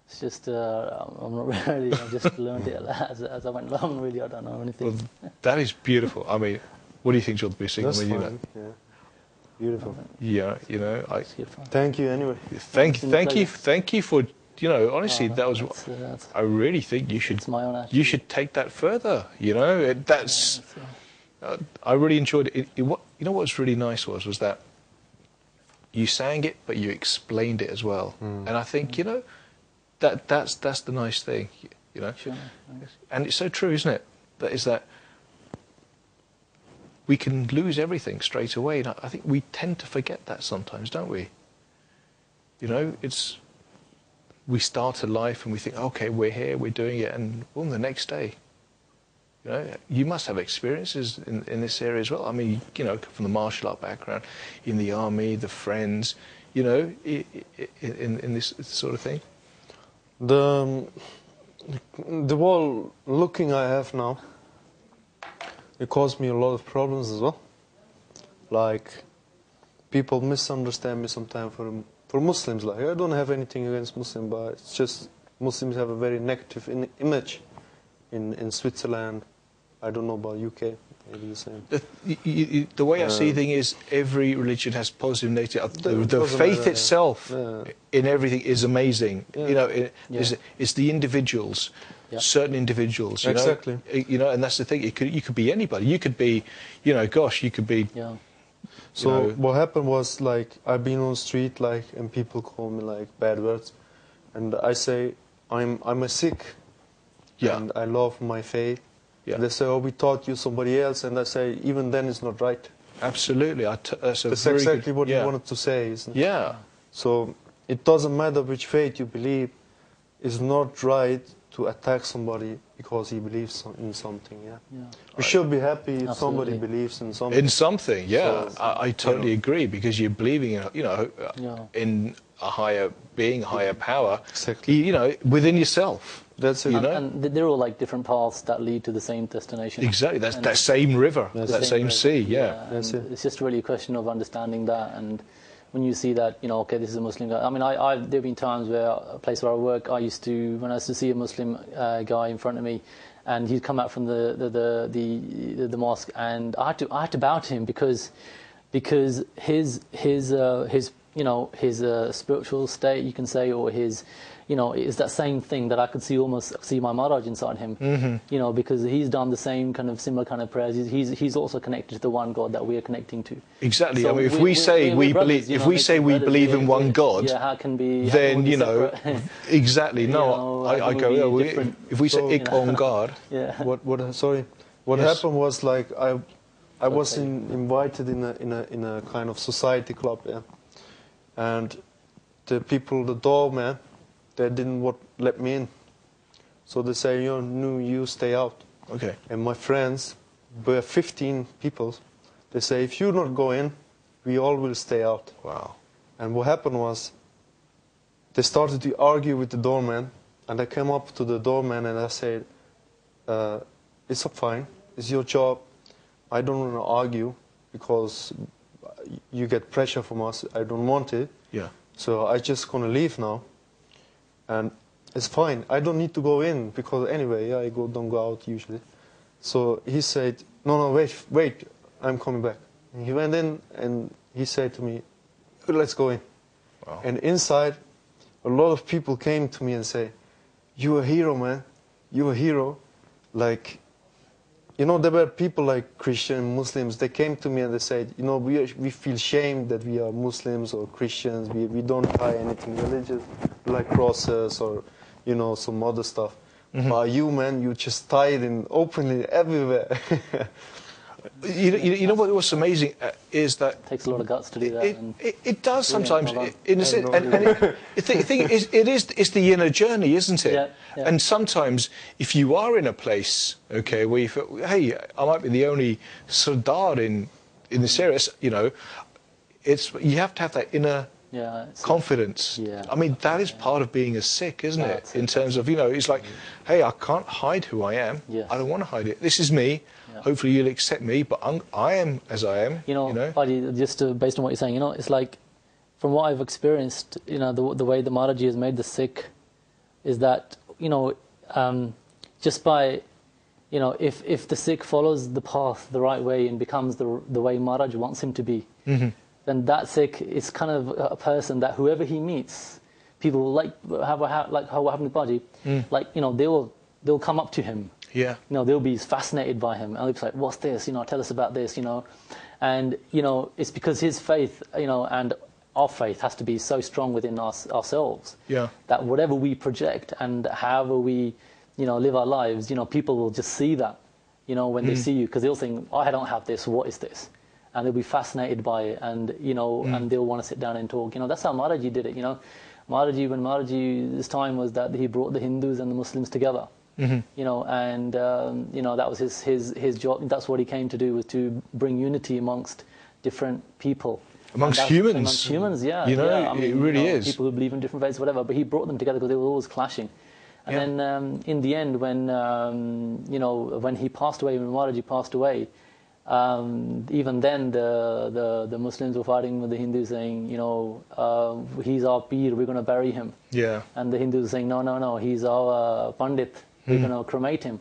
It's just, I'm not really, I just learned it as I went along, really, I don't know anything. Well, that is beautiful. I mean, what do you think you'll be singing? That's when you fine, yeah. Beautiful. Yeah, you know, thank you anyway. Thank you for, you know, honestly, that was, I really think you should, you should take that further, you know, I really enjoyed it. You know what's really nice was that you sang it, but you explained it as well. And I think, you know, that's the nice thing, you know. Sure. And it's so true, isn't it? That we can lose everything straight away. And I think we tend to forget that sometimes, don't we? You know, we start a life and we think, okay, we're here, we're doing it, and boom, the next day. You know, you must have experiences in this area as well. I mean, you know, from the martial art background, in the army, the friends, you know, in this sort of thing. The whole looking I have now, it caused me a lot of problems as well. Like, people misunderstand me sometimes for Muslims. Like, I don't have anything against Muslims, but it's just Muslims have a very negative image in Switzerland. I don't know about UK, maybe the same. The way I see things is every religion has positive and negative. The faith itself in everything is amazing. Yeah. You know, it's the individuals, certain individuals. You know? You know, and that's the thing. You could be anybody. You could be, you know, gosh, you could be. Yeah. So what happened was, like, I've been on the street, like, and people call me like bad words, and I say I'm a Sikh, and I love my faith. Yeah. They say, oh, we taught you somebody else, and I say, even then it's not right. Absolutely. That's exactly what you wanted to say, isn't it? Yeah. So it doesn't matter which faith you believe. It's not right to attack somebody because he believes in something. We should be happy if somebody believes in something. In something, yeah. So, I totally agree, because you're believing in, you know, in a higher being, higher power. Exactly. You know, within yourself. That's it. You know? And they're all like different paths that lead to the same destination. Exactly. That's that same river, that same sea. Yeah. That's it. It's just really a question of understanding that. And when you see that, you know, okay, this is a Muslim guy. I mean, there have been times where a place where I work, when I used to see a Muslim guy in front of me, and he'd come out from the mosque, and I had to bow to him because his you know, his spiritual state, you can say, or his, you know, is that same thing that I could almost see my Maharaj inside him. You know, because he's done the same similar kind of prayers. He's also connected to the one God that we are connecting to. Exactly. So I mean, if we say we believe in one God, how can be? Then you know, exactly. No, I go. If we say Ik on God, what happened was, like, I was invited in a kind of society club, and the people, the doorman, they didn't let me in. So they say, you stay out. Okay. And my friends, were 15 people, they say, if you not go in, we all will stay out. Wow. And what happened was, they started to argue with the doorman, and I came up to the doorman and I said, it's fine, it's your job. I don't want to argue because you get pressure from us. I don't want it. Yeah. So I just gonna leave now. And it's fine. I don't need to go in because anyway, I don't go out usually. So he said, no, wait, I'm coming back. And he went in and he said to me, let's go in. Wow. And inside, a lot of people came to me and say, you're a hero, man. You're a hero. Like, you know, there were people like Christian, Muslims, they came to me and they said, you know, we feel shame that we are Muslims or Christians. We don't tie anything religious, like crosses or, you know, some other stuff. But you, man, you just tie it in openly everywhere. You know what's amazing is that it takes a lot of guts to do that. It does sometimes, in a sense. And the thing is, it's the inner journey, isn't it? Yeah. And sometimes, if you are in a place, okay, where you feel, hey, I might be the only Sardar in this area, you know, you have to have that inner confidence. I mean, that is part of being a Sikh, isn't it? In terms of, you know, it's like, hey, I can't hide who I am. I don't want to hide it. This is me. Hopefully you'll accept me, but I am as I am. You know? Just based on what you're saying, you know, it's like, from what I've experienced, you know, the way the Maharaji has made the Sikh is that, you know, just by, you know, if the Sikh follows the path the right way and becomes the way Maharaj wants him to be, then that Sikh is kind of a person that whoever he meets, people like how what happened with Baji, like, you know, they'll come up to him. Yeah. You know, they'll be fascinated by him. And they'll be like, what's this? You know, tell us about this, you know. And, you know, it's because his faith, you know, and our faith has to be so strong within ourselves that whatever we project and however we, live our lives, people will just see that, when they see you, because they'll think, I don't have this, what is this? And they'll be fascinated by it, and, and they'll want to sit down and talk. That's how Maharaji did it, when Maharaji's time was that he brought the Hindus and the Muslims together. And that was his job. That's what he came to do, was to bring unity amongst different people. Amongst humans. Amongst humans, yeah. It really is. People who believe in different faiths, whatever. But he brought them together because they were always clashing. And then in the end, when when he passed away, when Maharaji passed away, even then the Muslims were fighting with the Hindus, saying, he's our Peer, we're going to bury him. Yeah. And the Hindus were saying, no, he's our Pandit, we're going to cremate him.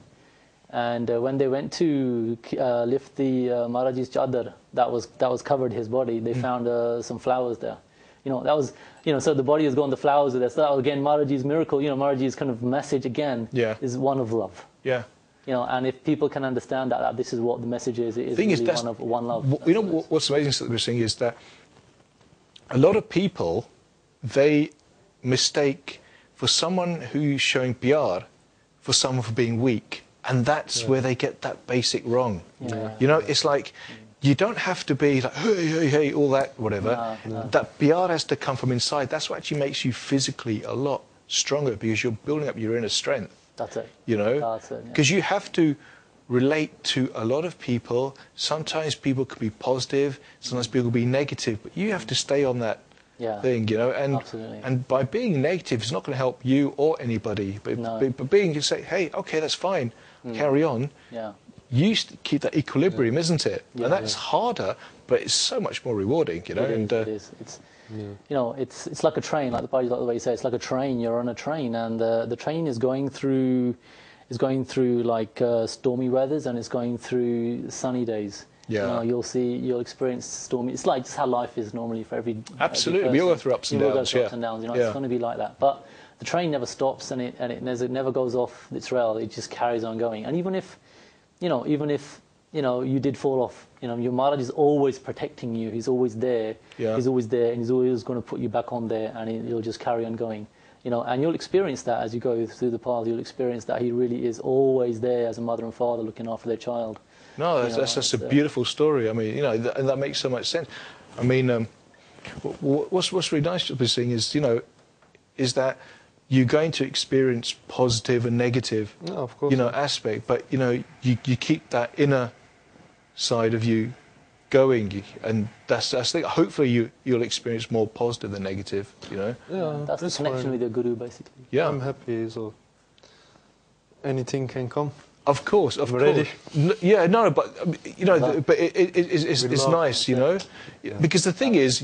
And when they went to lift the Maharaji's chadar that was covered his body, they found some flowers there. That was, so the body is gone, the flowers are there. So that was, again, Maharaji's miracle, Maharaji's kind of message again is one of love. Yeah. And if people can understand that this is what the message is, it is really one love. What's amazing that we're seeing is that a lot of people, they mistake for someone who's showing pyar for someone for being weak. And that's where they get that basic wrong. Yeah. It's like, you don't have to be like, hey, all that, whatever. No. That pyar has to come from inside. That's what actually makes you physically a lot stronger, because you're building up your inner strength. That's it. That's it. Because you have to relate to a lot of people. Sometimes people can be positive, sometimes people can be negative, but you have to stay on that thing, and absolutely. And by being negative, it's not going to help you or anybody. But being, you say, hey, okay, that's fine, carry on. Yeah. You keep that equilibrium, isn't it? Yeah, and that's harder, but it's so much more rewarding, It is. It's like a train, like the way you say, it's like a train. You're on a train, and the train is going through like stormy weathers, and it's going through sunny days. Yeah. You'll experience stormy. It's like just how life is normally for every. Absolutely, we all go through ups and downs. Go through ups and downs. It's going to be like that. But the train never stops, and it never goes off its rail. It just carries on going. And even if you did fall off, your Maharaji is always protecting you. He's always there. Yeah. He's always there, and he's always going to put you back on there, and he'll just carry on going. And you'll experience that as you go through the path. You'll experience that he really is always there as a mother and father looking after their child. No, that's a beautiful story. I mean, and that makes so much sense. I mean, what's really nice to be seeing is, is that you're going to experience positive and negative, of course, aspect, but you keep that inner side of you going, and that's I think hopefully you'll experience more positive than negative. Yeah, that's the connection with your guru, basically. Yeah, I'm happy, so anything can come. Of course, of ready. course. Yeah, no, but but it's nice, because the thing is,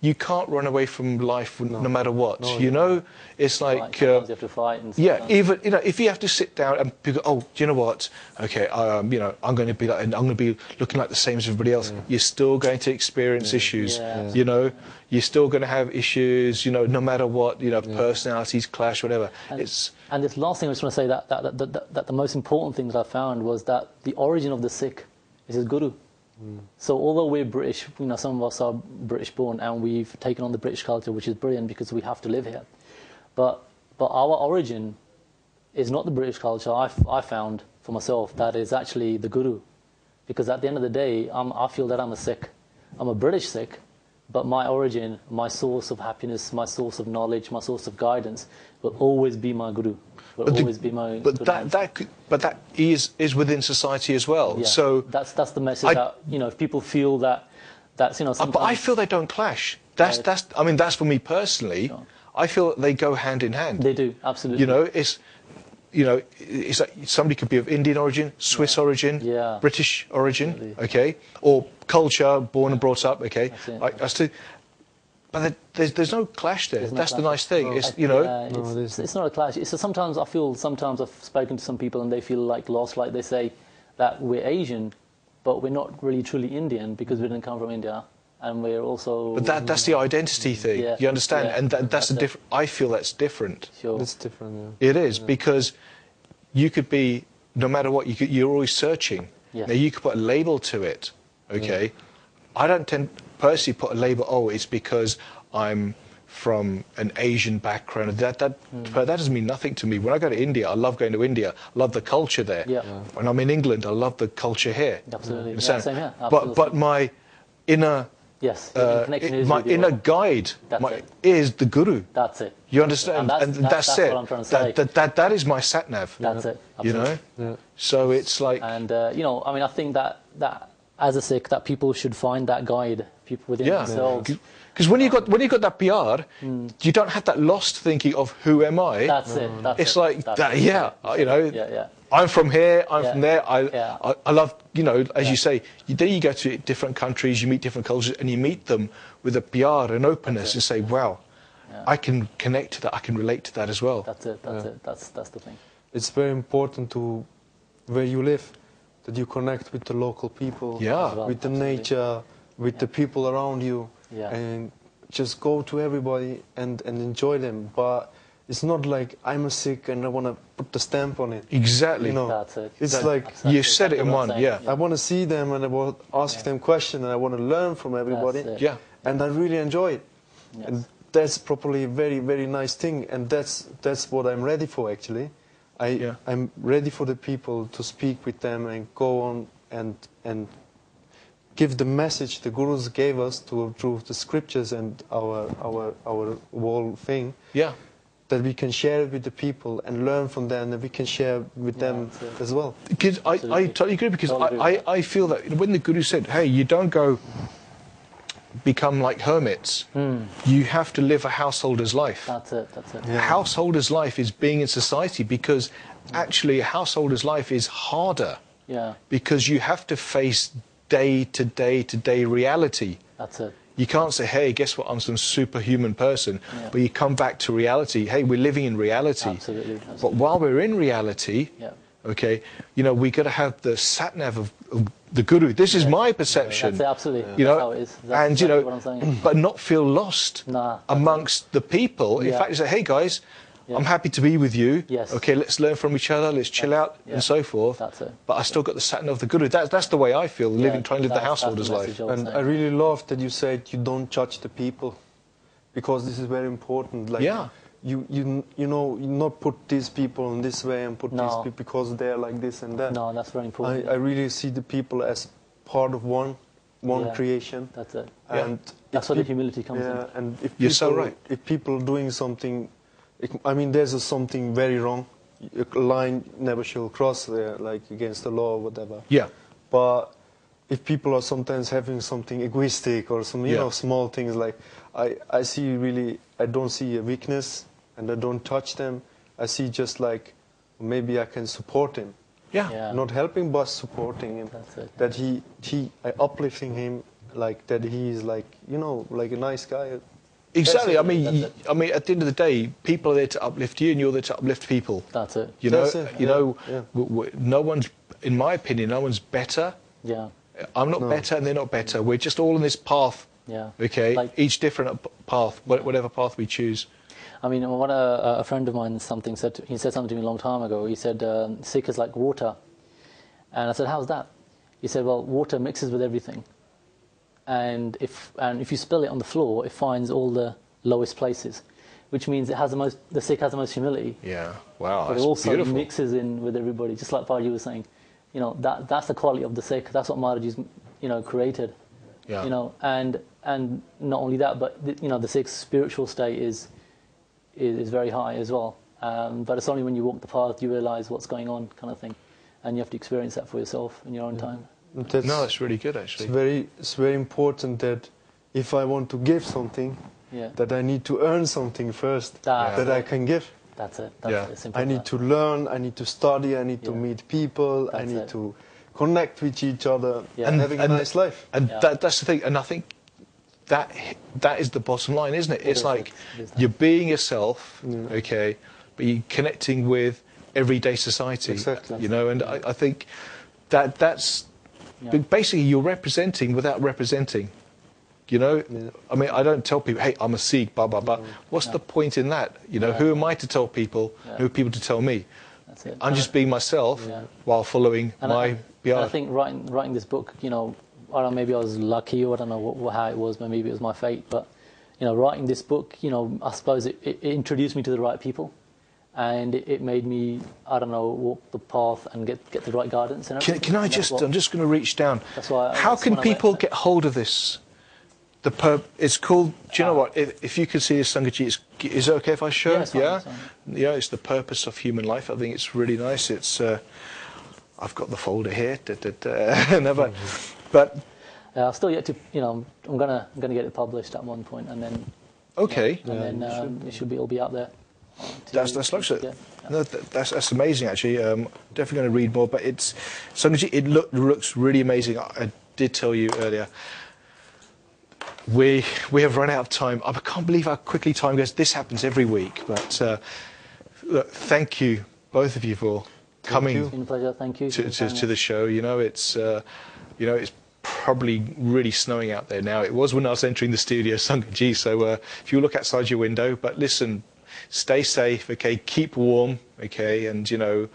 you can't run away from life no matter what. It's like you have to fight and stuff. Even if you have to sit down and people go, oh, do you know what? Okay, I'm going to be like, I'm going to be looking like the same as everybody else. You're still going to experience issues. Yeah. You're still going to have issues. No matter what. Personalities clash, whatever. And this last thing I just want to say that the most important thing that I found was that the origin of the Sikh is his guru. So although we're British, some of us are British born, and we've taken on the British culture, which is brilliant because we have to live here. But our origin is not the British culture. I found for myself that is actually the guru, because at the end of the day, I feel that I'm a Sikh. I'm a British Sikh, but my origin, my source of happiness, my source of knowledge, my source of guidance will always be my guru. But that is within society as well. Yeah. So that's the message that if people feel that's but I feel they don't clash. That's for me personally. Sure. I feel that they go hand in hand. They do, absolutely. It's like somebody could be of Indian origin, Swiss origin, British origin, absolutely. Okay, or culture, born and brought up, okay. But there's no clash there. That's the nice thing. It's it's not a clash. Sometimes I've spoken to some people and they feel like lost, like they say that we're Asian, but we're not really truly Indian because we didn't come from India, and we're also. But that's the identity thing. Yeah. You understand? Yeah. And that's a different. I feel that's different. Sure. It's different. Yeah. It is because you could be no matter what you're always searching. Yes. Now you could put a label to it. Okay. I don't tend. personally put a label, oh, it's because I'm from an Asian background. That doesn't mean nothing to me. When I go to India, I love going to India. I love the culture there. Yeah. When I'm in England, I love the culture here. Absolutely. Yeah, same here. Absolutely. But my inner my inner guide is the Guru. That's it. You understand? And that's it. what I'm trying to say. That is my sat nav. That's it. Absolutely. You know. So it's like. And you know, I mean, I think that as a Sikh, that people should find that guide, people within themselves. Because when you got that PR, you don't have that lost thinking of who am I. That's it. It's like that. Yeah, you know. I'm from here. I'm from there. I love, you know, as you say. Then you go to different countries, you meet different cultures, and you meet them with a PR and openness, and say, wow, I can connect to that. I can relate to that as well. That's it. That's it. That's the thing. It's very important to where you live, that you connect with the local people, with the nature, with the people around you, and just go to everybody and enjoy them. But it's not like I'm a Sikh and I want to put the stamp on it. Exactly. You know, that's it. It's like you said it in one. I want to see them and I want to ask them questions and I want to learn from everybody. Yeah. And I really enjoy it. Yes. And that's probably a very, very nice thing. And that's what I'm ready for, actually. I'm ready for the people to speak with them and go on and give the message the Gurus gave us through the scriptures and our whole thing. Yeah. That we can share it with the people and learn from them, and we can share with them as well. Because I totally agree, because I feel that when the Guru said, hey, you don't go become like hermits, you have to live a householder's life. That's it. Yeah. A householder's life is being in society, because actually a householder's life is harder. Yeah. Because you have to face day to day reality. That's it. You can't say, hey, guess what, I'm some superhuman person. But you come back to reality. Hey, we're living in reality. Absolutely. But while we're in reality, okay, you know, we got to have the sat-nav of the Guru. This is my perception. That's it, absolutely. You know, that's how it is. That's and, exactly you know, what I'm saying. but not feel lost amongst the people. In fact, you say, hey, guys, I'm happy to be with you. Yes. Okay, let's learn from each other, let's chill out, and so forth. That's it. But I still got the sat-nav of the Guru. That's the way I feel, trying to live the householder's life. And I really love that you said you don't judge the people, because this is very important. Like, you know, not put these people in this way and put these people because they're like this and that. No, that's very important. I really see the people as part of one creation. That's it. And that's where the humility comes in. And if You're so right. If people are doing something, I mean, there's something very wrong. A line never shall cross there, like against the law or whatever. Yeah. But if people are sometimes having something egoistic or some, you know, small things, like I see really, I don't see a weakness and I don't touch them. I see just like maybe I can support him. Yeah. Not helping, but supporting him. That's it. That uplifting him, like that he is like, you know, like a nice guy. Exactly. I mean, at the end of the day, people are there to uplift you, and you're there to uplift people. That's it. You know, no one's, in my opinion, no one's better. Yeah. I'm not better, and they're not better. We're just all on this path. Yeah. Okay. Like, each different path, whatever path we choose. I mean, what a friend of mine said. He said something to me a long time ago. He said, "Sikh is like water," and I said, "How's that?" He said, "Well, water mixes with everything." And if you spill it on the floor, it finds all the lowest places, which means the Sikh has the most humility. Yeah, wow, but that's it also beautiful. mixes in with everybody, just like Farji was saying. You know, that's the quality of the Sikh. That's what Maharaji's, you know, created. Yeah. You know, and not only that, but you know, the Sikh's spiritual state is very high as well. But it's only when you walk the path you realise what's going on, kind of thing, and you have to experience that for yourself in your own time. That's really good, actually. It's very important that if I want to give something, that I need to earn something first that I can give. That's it. That's it. Simple I need to learn, I need to study, I need to meet people, I need to connect with each other and having a nice life. And that's the thing, and I think that is the bottom line, isn't it? It's like you're being yourself, okay, but you're connecting with everyday society. Exactly. You know, and I think that's basically you're representing without representing. You know, I mean, I don't tell people, hey, I'm a Sikh, blah, blah, blah. What's the point in that? You know, who am I to tell people? Who are people to tell me? That's it. I'm just being myself while following my PR. And I think writing this book, you know, don't know, maybe I was lucky, or I don't know how it was, maybe it was my fate, but, you know, writing this book, you know, I suppose it introduced me to the right people, and it made me, I don't know, walk the path and get the right guidance. And can I just, I'm just going to reach down. That's why. How can people get hold of this? It's called, do you know what, if you can see this, Sangaji, is it okay if I show? Yeah, it's fine, it's fine. Yeah, it's The Purpose of Human Life. I think it's really nice. It's, I've got the folder here, no, but I've still yet to, you know, I'm gonna get it published at one point, and then. Okay. Yeah, and then it'll be out there. That's luxury. Yeah. No, that's amazing. Actually, definitely going to read more. But it's Sangaji, it looks really amazing. I did tell you earlier. We have run out of time. I can't believe how quickly time goes. This happens every week. But look, thank you, both of you, for coming. It's been a pleasure. Thank you to the show. You know, it's probably really snowing out there now. It was when I was entering the studio, Sangaji. So if you look outside your window, but listen, stay safe. Okay, keep warm. Okay, and you know,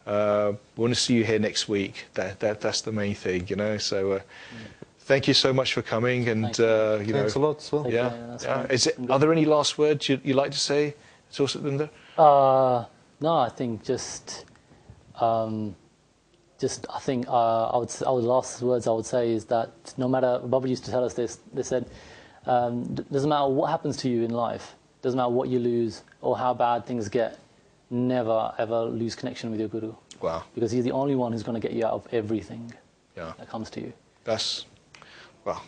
we want to see you here next week. That's the main thing. You know, so. Thank you so much for coming, and you know. Thanks a lot as well. Are there any last words you'd like to say, Linda? No, I think just I think last words I would say is that no matter, Baba used to tell us this. They said, doesn't matter what happens to you in life, doesn't matter what you lose or how bad things get, never ever lose connection with your guru. Wow. Because he's the only one who's going to get you out of everything that comes to you. Well,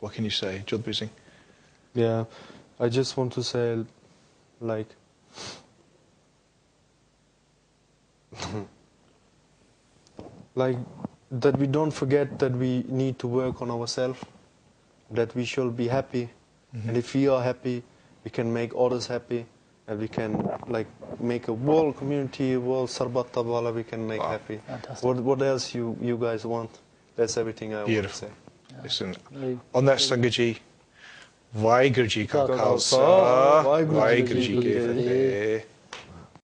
what can you say, Jodhpur? Yeah, I just want to say, like, like that we don't forget that we need to work on ourselves, that we should be happy, and if we are happy, we can make others happy, and we can like make a world community, world Sarbat Tabala, we can make happy. Fantastic. What else you guys want? That's everything I want to say. Listen, on that Sangaji, Vaheguru Ji Ka Khalsa, Khalsa, Vaheguru Vaheguru Ji Ji Ki Ki Fateh. Fateh.